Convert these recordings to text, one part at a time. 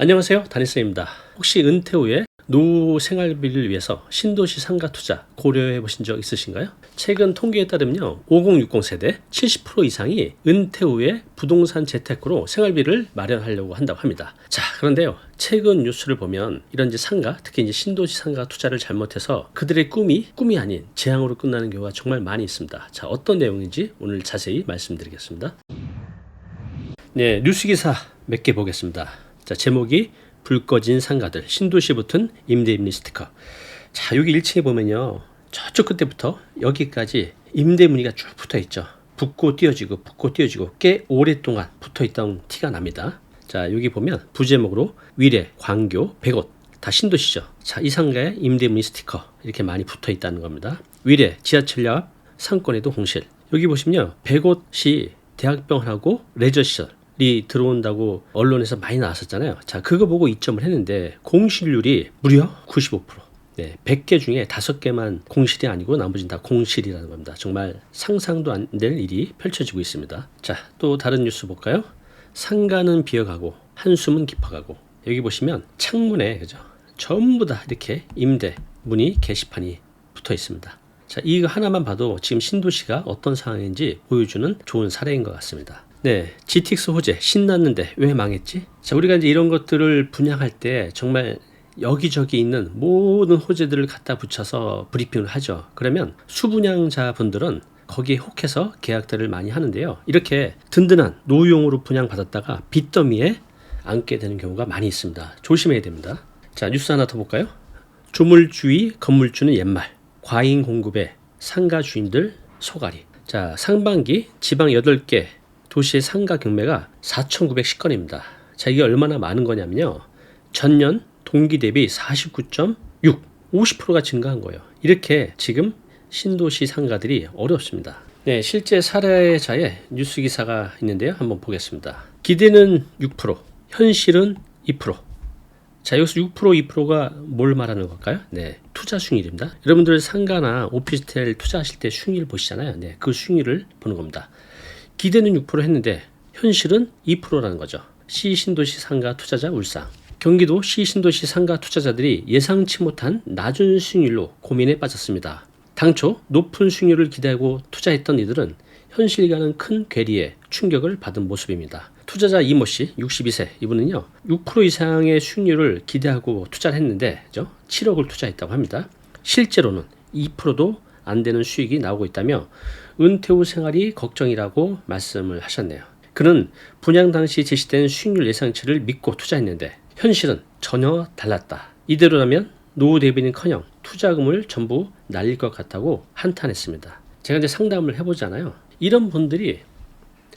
안녕하세요, 다니쌤입니다. 혹시 은퇴 후에 노후 생활비를 위해서 신도시 상가 투자 고려해 보신 적 있으신가요? 최근 통계에 따르면요, 5060 세대 70% 이상이 은퇴 후에 부동산 재테크로 생활비를 마련하려고 한다고 합니다. 자, 그런데요, 최근 뉴스를 보면 이런 이제 상가, 특히 이제 신도시 상가 투자를 잘못해서 그들의 꿈이 아닌 재앙으로 끝나는 경우가 정말 많이 있습니다. 자, 어떤 내용인지 오늘 자세히 말씀드리겠습니다. 네, 뉴스 기사 몇 개 보겠습니다. 자, 제목이 불 꺼진 상가들, 신도시 붙은 임대인리 스티커. 자, 여기 1층에 보면요, 저쪽 끝에부터 여기까지 임대 문의가 쭉 붙어 있죠. 붙고 띄어지고 꽤 오랫동안 붙어 있던 티가 납니다. 자, 여기 보면 부제목으로 위례, 광교, 백옷 다 신도시죠. 자, 이 상가에 임대 문의 스티커 이렇게 많이 붙어 있다는 겁니다. 위례 지하철역 앞 상권에도 공실. 여기 보시면요, 백옷이 대학병원하고 레저시설 이 들어온다고 언론에서 많이 나왔었잖아요. 자, 그거 보고 이점을 했는데 공실률이 무려 95%. 네, 100개 중에 5개만 공실이 아니고 나머지는 다 공실이라는 겁니다. 정말 상상도 안 될 일이 펼쳐지고 있습니다. 자, 또 다른 뉴스 볼까요? 상가는 비어가고 한숨은 깊어가고. 여기 보시면 창문에 그죠? 전부 다 이렇게 임대 문의 게시판이 붙어 있습니다. 자, 이거 하나만 봐도 지금 신도시가 어떤 상황인지 보여주는 좋은 사례인 것 같습니다. 네, GTX 호재 신났는데 왜 망했지? 자, 우리가 이제 이런 것들을 분양할 때 정말 여기저기 있는 모든 호재들을 갖다 붙여서 브리핑을 하죠. 그러면 수분양자 분들은 거기에 혹해서 계약들을 많이 하는데요. 이렇게 든든한 노후용으로 분양받았다가 빚더미에 앉게 되는 경우가 많이 있습니다. 조심해야 됩니다. 자, 뉴스 하나 더 볼까요? 조물주의 건물주는 옛말, 과잉 공급에 상가 주인들 소갈이. 자, 상반기 지방 8개 도시의 상가 경매가 4,910건입니다. 자, 이게 얼마나 많은 거냐면요, 전년 동기 대비 49.6, 50%가 증가한 거예요. 이렇게 지금 신도시 상가들이 어렵습니다. 네, 실제 사례자의 뉴스 기사가 있는데요, 한번 보겠습니다. 기대는 6%, 현실은 2%. 자, 여기서 6%, 2%가 뭘 말하는 걸까요? 네, 투자 수익률입니다. 여러분들 상가나 오피스텔 투자하실 때 수익률 보시잖아요. 네, 그 수익률을 보는 겁니다. 기대는 6% 했는데 현실은 2%라는 거죠. C신도시 상가 투자자 울상. 경기도 C신도시 상가 투자자들이 예상치 못한 낮은 수익률로 고민에 빠졌습니다. 당초 높은 수익률을 기대하고 투자했던 이들은 현실과는 큰 괴리에 충격을 받은 모습입니다. 투자자 이모 씨, 62세. 이분은요, 6% 이상의 수익률을 기대하고 투자를 했는데, 그죠? 7억을 투자했다고 합니다. 실제로는 2%도 안 되는 수익이 나오고 있다며 은퇴 후 생활이 걱정이라고 말씀을 하셨네요. 그는 분양 당시 제시된 수익률 예상치를 믿고 투자했는데 현실은 전혀 달랐다. 이대로라면 노후 대비는커녕 투자금을 전부 날릴 것 같다고 한탄했습니다. 제가 이제 상담을 해보잖아요. 이런 분들이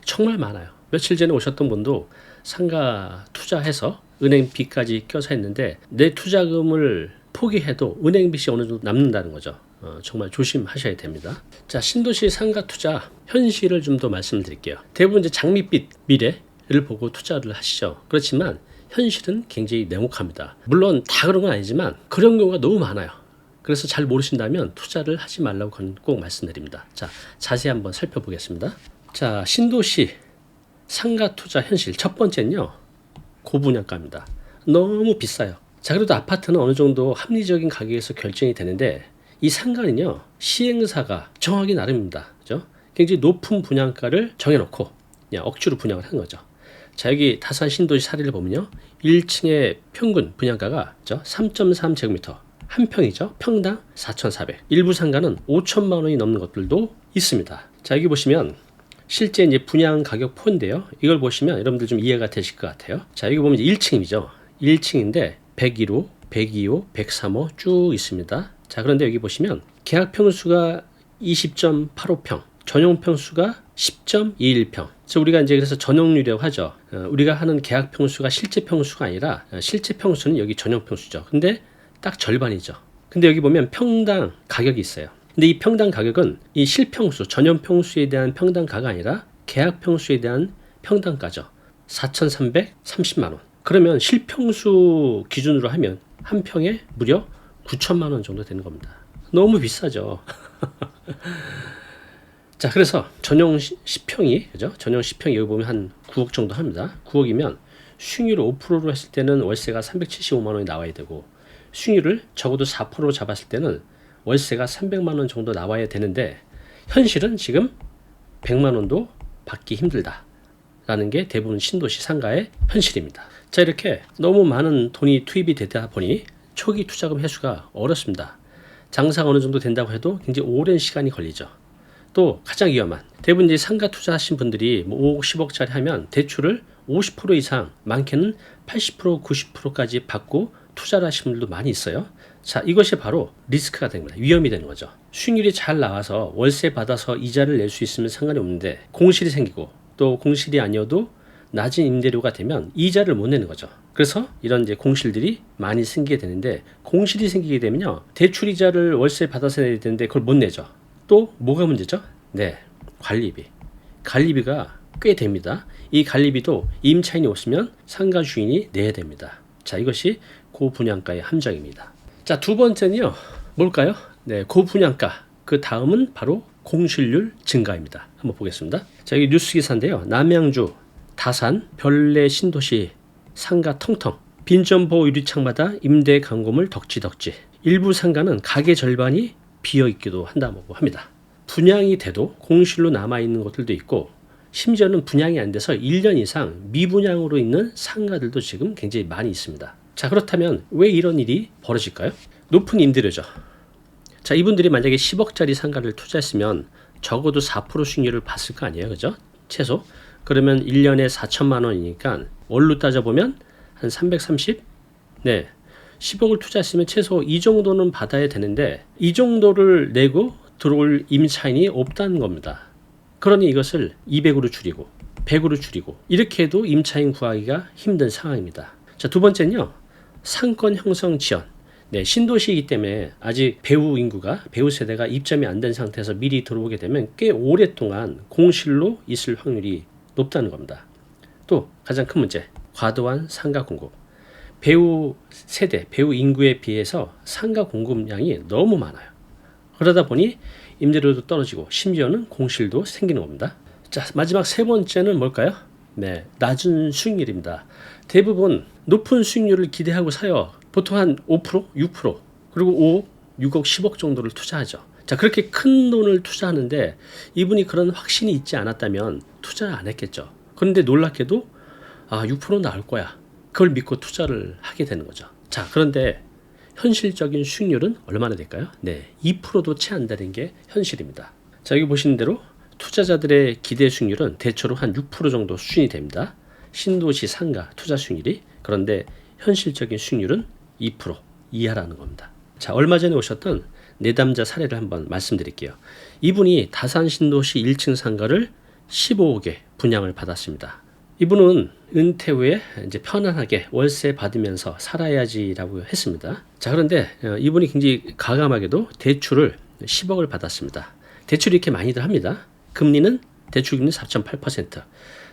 정말 많아요. 며칠 전에 오셨던 분도 상가 투자해서 은행비까지 껴서 했는데 내 투자금을 포기해도 은행빚이 어느 정도 남는다는 거죠. 정말 조심하셔야 됩니다. 자, 신도시 상가 투자 현실을 좀 더 말씀드릴게요. 대부분 이제 장밋빛 미래를 보고 투자를 하시죠. 그렇지만 현실은 굉장히 냉혹합니다. 물론 다 그런 건 아니지만 그런 경우가 너무 많아요. 그래서 잘 모르신다면 투자를 하지 말라고 꼭 말씀드립니다. 자, 자세히 한번 살펴보겠습니다. 자, 신도시 상가 투자 현실 첫 번째는요, 고분양가입니다. 너무 비싸요. 자, 그래도 아파트는 어느 정도 합리적인 가격에서 결정이 되는데 이 상가는요, 시행사가 정하기 나름입니다. 그죠? 굉장히 높은 분양가를 정해놓고 그냥 억지로 분양을 한 거죠. 자, 여기 다산 신도시 사례를 보면요, 1층의 평균 분양가가 3.3제곱미터 한 평이죠. 평당 4,400. 일부 상가는 5천만 원이 넘는 것들도 있습니다. 자, 여기 보시면 실제 이제 분양 가격 포인데요. 이걸 보시면 여러분들 좀 이해가 되실 것 같아요. 자, 여기 보면 이제 1층이죠. 1층인데 101호, 102호, 103호 쭉 있습니다. 자, 그런데 여기 보시면 계약 평수가 20.85평, 전용 평수가 10.21평. 그래서 우리가 이제 그래서 전용률이라고 하죠. 우리가 하는 계약 평수가 실제 평수가 아니라 실제 평수는 여기 전용 평수죠. 근데 딱 절반이죠. 근데 여기 보면 평당 가격이 있어요. 근데 이 평당 가격은 이 실평수, 전용 평수에 대한 평당가가 아니라 계약 평수에 대한 평당가죠. 4,330만 원. 그러면 실평수 기준으로 하면 한 평에 무려 9천만 원 정도 되는 겁니다. 너무 비싸죠. 자, 그래서 전용 10평이, 그죠? 전용 10평이 여기 보면 한 9억 정도 합니다. 9억이면 수익률을 5%로 했을 때는 월세가 375만 원이 나와야 되고, 수익률을 적어도 4%로 잡았을 때는 월세가 300만 원 정도 나와야 되는데, 현실은 지금 100만 원도 받기 힘들다 라는 게 대부분 신도시 상가의 현실입니다. 자, 이렇게 너무 많은 돈이 투입이 되다 보니 초기 투자금 회수가 어렵습니다. 장사가 어느 정도 된다고 해도 굉장히 오랜 시간이 걸리죠. 또 가장 위험한, 대부분 이제 상가 투자하신 분들이 뭐 5억, 10억짜리 하면 대출을 50% 이상, 많게는 80%, 90%까지 받고 투자를 하시는 분들도 많이 있어요. 자, 이것이 바로 리스크가 되는 거예요. 위험이 되는 거죠. 수익률이 잘 나와서 월세 받아서 이자를 낼 수 있으면 상관이 없는데, 공실이 생기고 또 공실이 아니어도 낮은 임대료가 되면 이자를 못 내는 거죠. 그래서 이런 이제 공실들이 많이 생기게 되는데, 공실이 생기게 되면요, 대출 이자를 월세 받아서 내야 되는데 그걸 못 내죠. 또 뭐가 문제죠? 네, 관리비. 관리비가 꽤 됩니다. 이 관리비도 임차인이 없으면 상가 주인이 내야 됩니다. 자, 이것이 고분양가의 함정입니다. 자, 두 번째는요, 뭘까요? 네, 고분양가. 그 다음은 바로 공실률 증가입니다. 한번 보겠습니다. 자, 여기 뉴스 기사인데요. 남양주, 다산, 별내 신도시 상가 텅텅. 빈점보 유리창마다 임대 강금을 덕지덕지. 일부 상가는 가게 절반이 비어있기도 한다고 합니다. 분양이 돼도 공실로 남아있는 곳들도 있고, 심지어는 분양이 안 돼서 1년 이상 미분양으로 있는 상가들도 지금 굉장히 많이 있습니다. 자, 그렇다면 왜 이런 일이 벌어질까요? 높은 임대료죠. 자, 이분들이 만약에 10억짜리 상가를 투자했으면 적어도 4% 수익률을 봤을 거 아니에요, 그죠? 최소. 그러면 1년에 4천만 원이니까 월로 따져보면 한 330? 네, 10억을 투자했으면 최소 이 정도는 받아야 되는데, 이 정도를 내고 들어올 임차인이 없다는 겁니다. 그러니 이것을 200으로 줄이고 100으로 줄이고 이렇게 해도 임차인 구하기가 힘든 상황입니다. 자, 두 번째는요, 상권 형성 지연. 네, 신도시이기 때문에 아직 배우 인구가, 배우 세대가 입점이 안 된 상태에서 미리 들어오게 되면 꽤 오랫동안 공실로 있을 확률이 높다는 겁니다. 또 가장 큰 문제, 과도한 상가 공급. 배우 세대, 배우 인구에 비해서 상가 공급량이 너무 많아요. 그러다 보니 임대료도 떨어지고 심지어는 공실도 생기는 겁니다. 자, 마지막 세 번째는 뭘까요? 네, 낮은 수익률입니다. 대부분 높은 수익률을 기대하고 사요. 보통 한 5%, 6%, 그리고 5억, 6억, 10억 정도를 투자하죠. 자, 그렇게 큰 돈을 투자하는데 이분이 그런 확신이 있지 않았다면 투자를 안 했겠죠. 그런데 놀랍게도 6% 나올 거야. 그걸 믿고 투자를 하게 되는 거죠. 자, 그런데 현실적인 수익률은 얼마나 될까요? 네, 2%도 채 안 되는 게 현실입니다. 자, 여기 보시는 대로 투자자들의 기대 수익률은 대체로 한 6% 정도 수준이 됩니다. 신도시 상가 투자 수익률이. 그런데 현실적인 수익률은 2% 이하라는 겁니다. 자, 얼마 전에 오셨던 내담자 사례를 한번 말씀드릴게요. 이분이 다산 신도시 1층 상가를 15억에 분양을 받았습니다. 이분은 은퇴 후에 이제 편안하게 월세 받으면서 살아야지라고 했습니다. 자, 그런데 이분이 굉장히 과감하게도 대출을 10억을 받았습니다. 대출이 이렇게 많이들 합니다. 금리는 대출 금리 4.8%.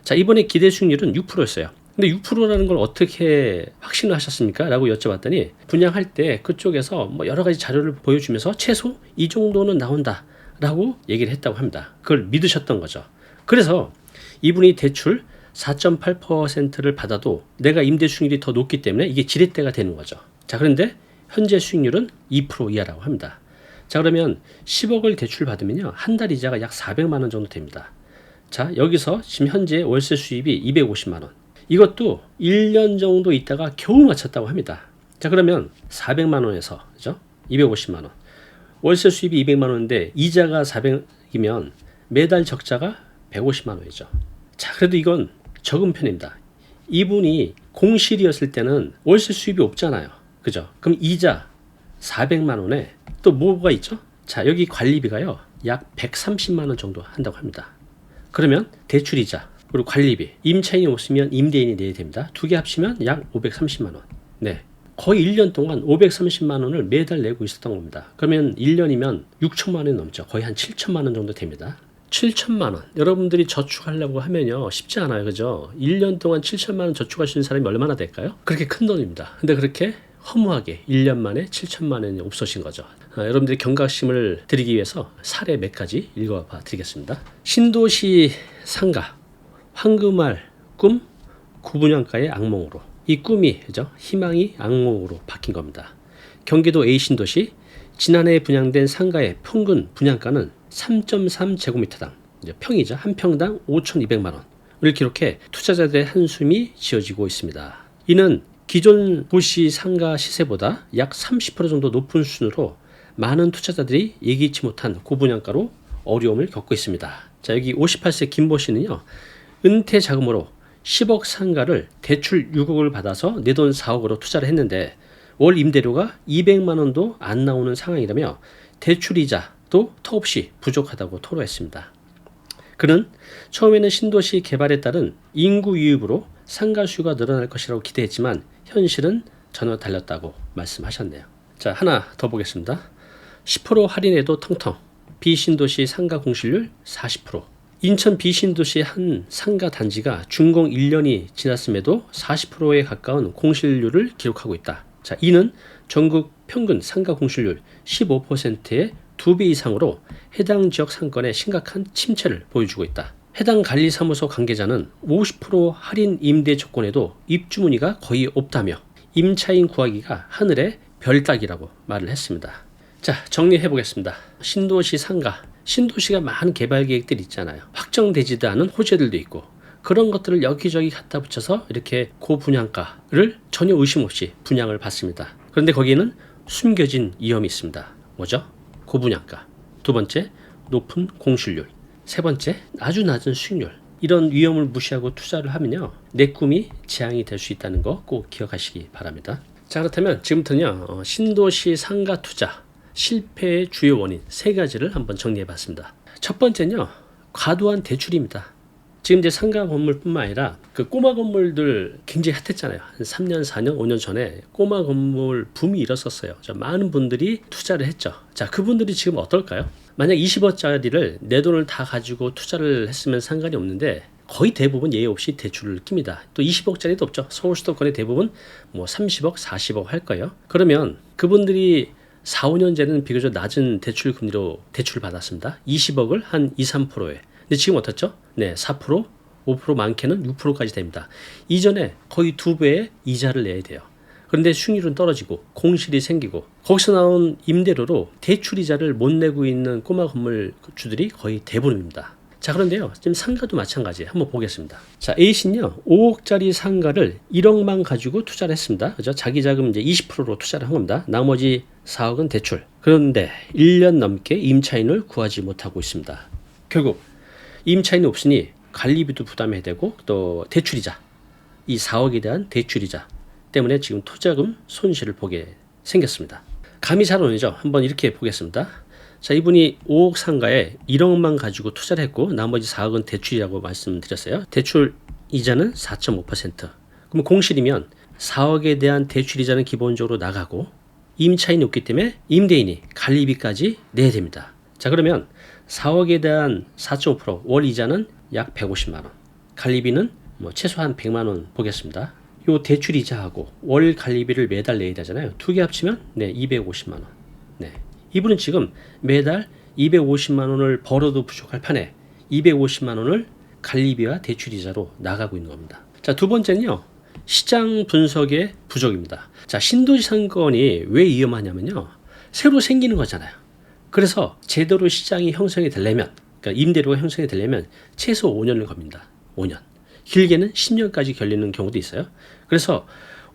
자, 이번에 기대 수익률은 6%였어요. 근데 6%라는 걸 어떻게 확신을 하셨습니까? 라고 여쭤봤더니 분양할 때 그쪽에서 뭐 여러 가지 자료를 보여주면서 최소 이 정도는 나온다 라고 얘기를 했다고 합니다. 그걸 믿으셨던 거죠. 그래서 이분이 대출 4.8%를 받아도 내가 임대 수익률이 더 높기 때문에 이게 지렛대가 되는 거죠. 자, 그런데 현재 수익률은 2% 이하라고 합니다. 자, 그러면 10억을 대출 받으면요, 한 달 이자가 약 400만 원 정도 됩니다. 자, 여기서 지금 현재 월세 수입이 250만 원. 이것도 1년 정도 있다가 겨우 맞췄다고 합니다. 자, 그러면 400만 원에서, 그죠? 250만 원. 월세 수입이 200만 원인데 이자가 400이면 매달 적자가 150만 원이죠. 자, 그래도 이건 적은 편입니다. 이분이 공실이었을 때는 월세 수입이 없잖아요. 그죠? 그럼 이자 400만 원에 또 뭐가 있죠? 자, 여기 관리비가요, 약 130만 원 정도 한다고 합니다. 그러면 대출이자 그리고 관리비, 임차인이 없으면 임대인이 내야 됩니다. 두 개 합치면 약 530만 원. 네, 거의 1년 동안 530만 원을 매달 내고 있었던 겁니다. 그러면 1년이면 6천만 원이 넘죠. 거의 한 7천만 원 정도 됩니다. 7천만 원. 여러분들이 저축하려고 하면요, 쉽지 않아요. 그죠? 1년 동안 7천만 원 저축할 수 있는 사람이 얼마나 될까요? 그렇게 큰 돈입니다. 근데 그렇게 허무하게 1년 만에 7천만 원이 없어진 거죠. 여러분들이 경각심을 드리기 위해서 사례 몇 가지 읽어봐 드리겠습니다. 신도시 상가, 황금알 꿈, 구분양가의 악몽으로, 이 꿈이 그죠? 희망이 악몽으로 바뀐 겁니다. 경기도 A 신도시 지난해 분양된 상가의 평균 분양가는 3.3제곱미터당 평이자 한 평당 5,200만 원을 기록해 투자자들의 한숨이 지어지고 있습니다. 이는 기존 도시 상가 시세보다 약 30% 정도 높은 수준으로 많은 투자자들이 예기치 못한 고분양가로 어려움을 겪고 있습니다. 자, 여기 58세 김모 씨는요, 은퇴 자금으로 10억 상가를 대출 6억을 받아서 내돈 4억으로 투자를 했는데 월 임대료가 200만 원도 안 나오는 상황이라며 대출이자도 턱없이 부족하다고 토로했습니다. 그는 처음에는 신도시 개발에 따른 인구 유입으로 상가 수요가 늘어날 것이라고 기대했지만 현실은 전혀 달랐다고 말씀하셨네요. 자, 하나 더 보겠습니다. 10% 할인해도 텅텅. B신도시 상가 공실률 40%. 인천 B신도시 한 상가 단지가 준공 1년이 지났음에도 40%에 가까운 공실률을 기록하고 있다. 자, 이는 전국 평균 상가 공실률 15%의 2배 이상으로 해당 지역 상권의 심각한 침체를 보여주고 있다. 해당 관리사무소 관계자는 50% 할인 임대 조건에도 입주문의가 거의 없다며 임차인 구하기가 하늘의 별 따기라고 말을 했습니다. 자, 정리해 보겠습니다. 신도시 상가, 신도시가 많은 개발 계획들이 있잖아요. 확정되지도 않은 호재들도 있고 그런 것들을 여기저기 갖다 붙여서 이렇게 고분양가를 전혀 의심 없이 분양을 받습니다. 그런데 거기에는 숨겨진 위험이 있습니다. 뭐죠? 고분양가. 두 번째, 높은 공실률. 세 번째, 아주 낮은 수익률. 이런 위험을 무시하고 투자를 하면요, 내 꿈이 재앙이 될 수 있다는 거 꼭 기억하시기 바랍니다. 자, 그렇다면 지금부터는요, 신도시 상가 투자 실패의 주요 원인 3가지를 한번 정리해 봤습니다. 첫 번째는요, 과도한 대출입니다. 지금 이제 상가 건물뿐만 아니라 그 꼬마 건물들 굉장히 핫했잖아요. 한 3년, 4년, 5년 전에 꼬마 건물 붐이 일었었어요. 많은 분들이 투자를 했죠. 자, 그분들이 지금 어떨까요? 만약 20억짜리를 내 돈을 다 가지고 투자를 했으면 상관이 없는데 거의 대부분 예외 없이 대출을 낍니다. 또 20억짜리도 없죠. 서울 수도권의 대부분 뭐 30억, 40억 할 거예요. 그러면 그분들이 4, 5년 전에는 비교적 낮은 대출 금리로 대출을 받았습니다. 20억을 한 2, 3%에. 근데 지금 어떻죠? 네, 4%, 5% 많게는 6%까지 됩니다. 이전에 거의 2배의 이자를 내야 돼요. 그런데 수익률은 떨어지고 공실이 생기고 거기서 나온 임대료로 대출 이자를 못 내고 있는 꼬마 건물주들이 거의 대부분입니다. 자, 그런데요, 지금 상가도 마찬가지예요. 한번 보겠습니다. 자, A씨는요, 5억짜리 상가를 1억만 가지고 투자를 했습니다. 그죠? 자기 자금 이제 20%로 투자를 한 겁니다. 나머지 4억은 대출. 그런데 1년 넘게 임차인을 구하지 못하고 있습니다. 결국 임차인이 없으니 관리비도 부담해야 되고 또 대출이자, 이 4억에 대한 대출이자 때문에 지금 투자금 손실을 보게 생겼습니다. 감이 잘 오죠? 한번 이렇게 보겠습니다. 자, 이분이 5억 상가에 1억만 가지고 투자를 했고 나머지 4억은 대출이라고 말씀드렸어요. 대출 이자는 4.5%. 그럼 공실이면 4억에 대한 대출 이자는 기본적으로 나가고 임차인이 없기 때문에 임대인이 관리비까지 내야 됩니다. 자, 그러면 4억에 대한 4.5% 월 이자는 약 150만 원. 관리비는 뭐 최소한 100만 원 보겠습니다. 요 대출 이자하고 월 관리비를 매달 내야 되잖아요. 두 개 합치면 네, 250만 원. 네. 이분은 지금 매달 250만 원을 벌어도 부족할 판에 250만 원을 관리비와 대출이자로 나가고 있는 겁니다. 자, 두 번째는요, 시장 분석의 부족입니다. 자, 신도시 상권이 왜 위험하냐면요, 새로 생기는 거잖아요. 그래서 제대로 시장이 형성이 되려면, 그러니까 임대료가 형성이 되려면 최소 5년을 겁니다. 5년. 길게는 10년까지 걸리는 경우도 있어요. 그래서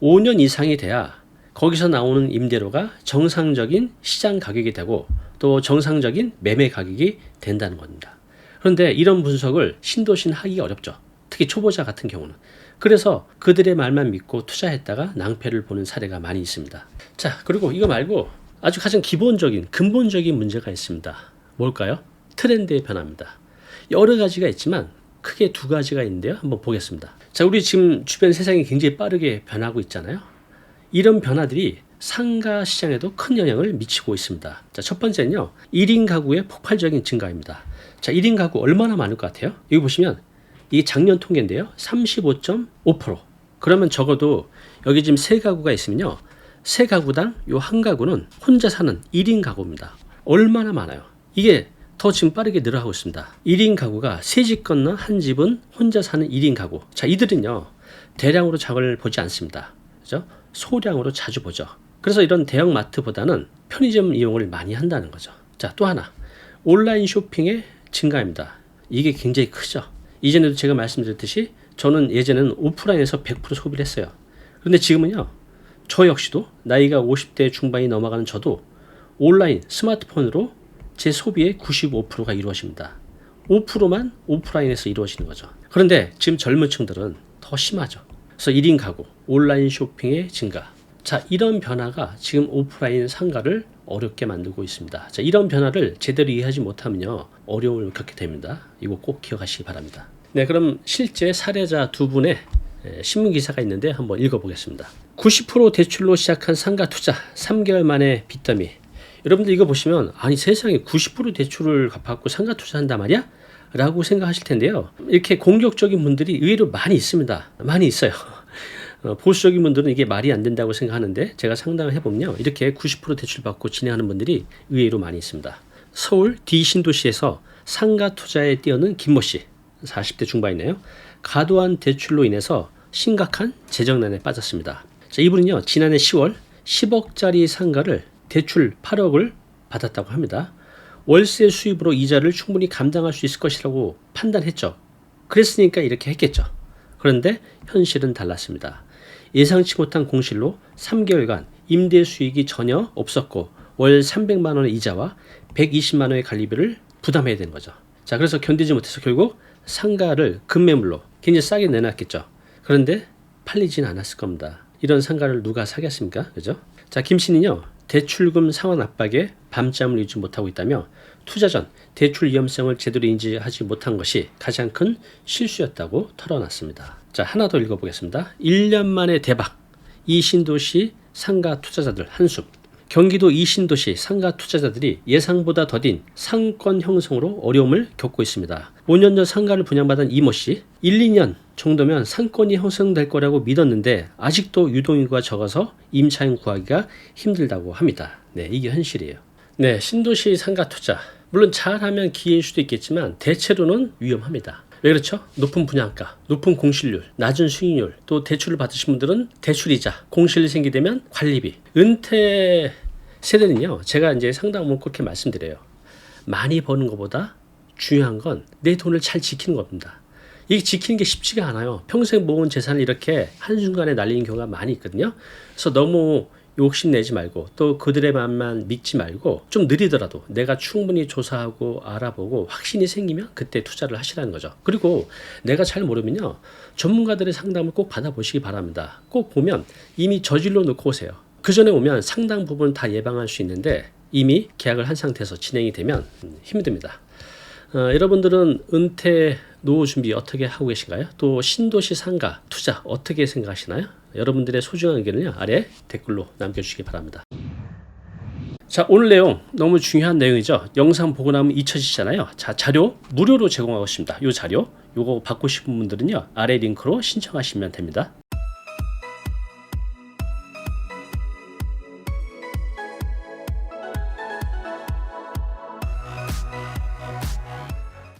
5년 이상이 돼야 거기서 나오는 임대료가 정상적인 시장 가격이 되고 또 정상적인 매매 가격이 된다는 겁니다. 그런데 이런 분석을 신도시는 하기 어렵죠. 특히 초보자 같은 경우는. 그래서 그들의 말만 믿고 투자했다가 낭패를 보는 사례가 많이 있습니다. 자, 그리고 이거 말고 아주 가장 기본적인 근본적인 문제가 있습니다. 뭘까요? 트렌드의 변화입니다. 여러 가지가 있지만 크게 2가지가 있는데요. 한번 보겠습니다. 자, 우리 지금 주변 세상이 굉장히 빠르게 변하고 있잖아요. 이런 변화들이 상가 시장에도 큰 영향을 미치고 있습니다. 자, 첫 번째는요, 1인 가구의 폭발적인 증가입니다. 자, 1인 가구 얼마나 많을 것 같아요? 여기 보시면 이게 작년 통계인데요. 35.5%. 그러면 적어도 여기 지금 3가구가 있으면요, 3가구당 요 한 가구는 혼자 사는 1인 가구입니다. 얼마나 많아요? 이게 더 지금 빠르게 늘어가고 있습니다. 1인 가구가 3집 건너 한 집은 혼자 사는 1인 가구. 자, 이들은요, 대량으로 장을 보지 않습니다. 그죠? 소량으로 자주 보죠. 그래서 이런 대형 마트보다는 편의점 이용을 많이 한다는 거죠. 자, 또 하나. 온라인 쇼핑의 증가입니다. 이게 굉장히 크죠. 이전에도 제가 말씀드렸듯이 저는 예전에는 오프라인에서 100% 소비를 했어요. 그런데 지금은요, 저 역시도 나이가 50대 중반이 넘어가는 저도 온라인 스마트폰으로 제 소비의 95%가 이루어집니다. 5%만 오프라인에서 이루어지는 거죠. 그런데 지금 젊은 층들은 더 심하죠. 그래서 1인 가구, 온라인 쇼핑의 증가. 자, 이런 변화가 지금 오프라인 상가를 어렵게 만들고 있습니다. 자, 이런 변화를 제대로 이해하지 못하면요, 어려움을 겪게 됩니다. 이거 꼭 기억하시기 바랍니다. 네, 그럼 실제 사례자 두 분의 신문 기사가 있는데 한번 읽어보겠습니다. 90% 대출로 시작한 상가 투자, 3개월 만에 빚더미. 여러분들 이거 보시면 아니 세상에 90% 대출을 받고 상가 투자한단 말이야? 라고 생각하실 텐데요. 이렇게 공격적인 분들이 의외로 많이 있습니다. 많이 있어요. 보수적인 분들은 이게 말이 안 된다고 생각하는데 제가 상담을 해보면요, 이렇게 90% 대출 받고 진행하는 분들이 의외로 많이 있습니다. 서울 D신도시에서 상가 투자에 뛰어든 김모 씨, 40대 중반이네요. 과도한 대출로 인해서 심각한 재정난에 빠졌습니다. 자, 이분은요, 지난해 10월 10억짜리 상가를 대출 8억을 받았다고 합니다. 월세 수입으로 이자를 충분히 감당할 수 있을 것이라고 판단했죠. 그랬으니까 이렇게 했겠죠. 그런데 현실은 달랐습니다. 예상치 못한 공실로 3개월간 임대 수익이 전혀 없었고 월 300만 원의 이자와 120만 원의 관리비를 부담해야 되는 거죠. 자, 그래서 견디지 못해서 결국 상가를 급매물로 굉장히 싸게 내놨겠죠. 그런데 팔리진 않았을 겁니다. 이런 상가를 누가 사겠습니까? 그죠? 자, 김 씨는요, 대출금 상환 압박에 밤잠을 이루지 못하고 있다며 투자 전 대출 위험성을 제대로 인지하지 못한 것이 가장 큰 실수였다고 털어놨습니다. 자, 하나 더 읽어보겠습니다. 1년 만에 대박. 이신도시 상가 투자자들 한숨. 경기도 이신도시 상가 투자자들이 예상보다 더딘 상권 형성으로 어려움을 겪고 있습니다. 5년 전 상가를 분양받은 이모 씨, 1, 2년 정도면 상권이 형성될 거라고 믿었는데 아직도 유동인구가 적어서 임차인 구하기가 힘들다고 합니다. 네, 이게 현실이에요. 네, 신도시 상가 투자. 물론 잘하면 기회일 수도 있겠지만 대체로는 위험합니다. 왜 그렇죠? 높은 분양가, 높은 공실률, 낮은 수익률, 또 대출을 받으신 분들은 대출이자, 공실이 생기되면 관리비. 은퇴 세대는요, 제가 이제 상담을 그렇게 말씀드려요. 많이 버는 것보다 중요한 건 내 돈을 잘 지키는 겁니다. 이게 지키는 게 쉽지가 않아요. 평생 모은 재산을 이렇게 한순간에 날리는 경우가 많이 있거든요. 그래서 너무 욕심내지 말고 또 그들의 말만 믿지 말고 좀 느리더라도 내가 충분히 조사하고 알아보고 확신이 생기면 그때 투자를 하시라는 거죠. 그리고 내가 잘 모르면요, 전문가들의 상담을 꼭 받아보시기 바랍니다. 꼭 보면 이미 저질러 놓고 오세요. 그 전에 오면 상당 부분 다 예방할 수 있는데 이미 계약을 한 상태에서 진행이 되면 힘듭니다. 여러분들은 은퇴 노후 준비 어떻게 하고 계신가요? 또 신도시 상가 투자 어떻게 생각하시나요? 여러분들의 소중한 의견을요, 아래 댓글로 남겨주시기 바랍니다. 자, 오늘 내용 너무 중요한 내용이죠. 영상 보고 나면 잊혀지잖아요. 자, 자료 무료로 제공하고 있습니다. 이 자료 요거 받고 싶은 분들은요, 아래 링크로 신청하시면 됩니다.